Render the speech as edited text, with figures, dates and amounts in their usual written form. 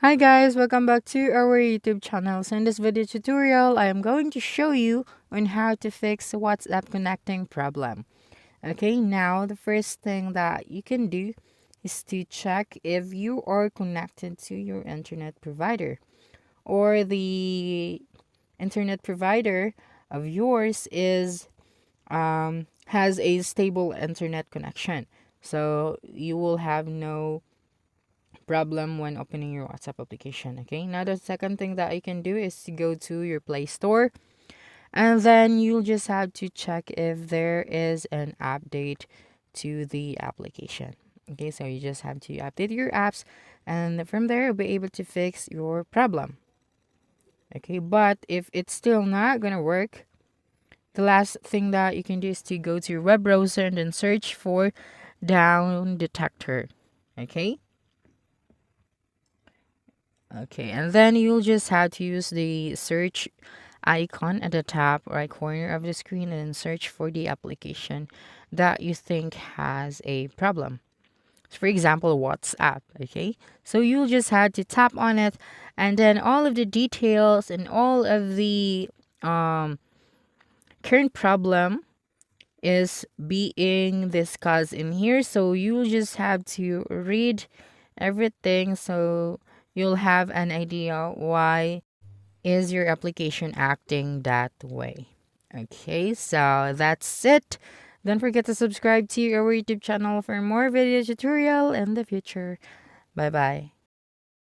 Hi guys, welcome back to our YouTube channel. So in this video tutorial, I am going to show you on how to fix WhatsApp connecting problem. Okay, now the first thing that you can do is to check if you are connected to your internet provider or the internet provider of yours is has a stable internet connection. So you will have no problem when opening your WhatsApp application. Okay, now the second thing that you can do is to go to your Play Store and then you'll just have to check if there is an update to the application. Okay, so you just have to update your apps and from there you'll be able to fix your problem. Okay, but if it's still not gonna work, the last thing that you can do is to go to your web browser and then search for down detector. Okay. Okay, and then you'll just have to use the search icon at the top right corner of the screen and search for the application that you think has a problem. For example, WhatsApp. Okay, so you'll just have to tap on it, and then all of the details and all of the um, current problem is being discussed in here. So you'll just have to read everything so you'll have an idea why is your application acting that way. Okay, so that's it. Don't forget to subscribe to our YouTube channel for more video tutorial in the future. Bye bye.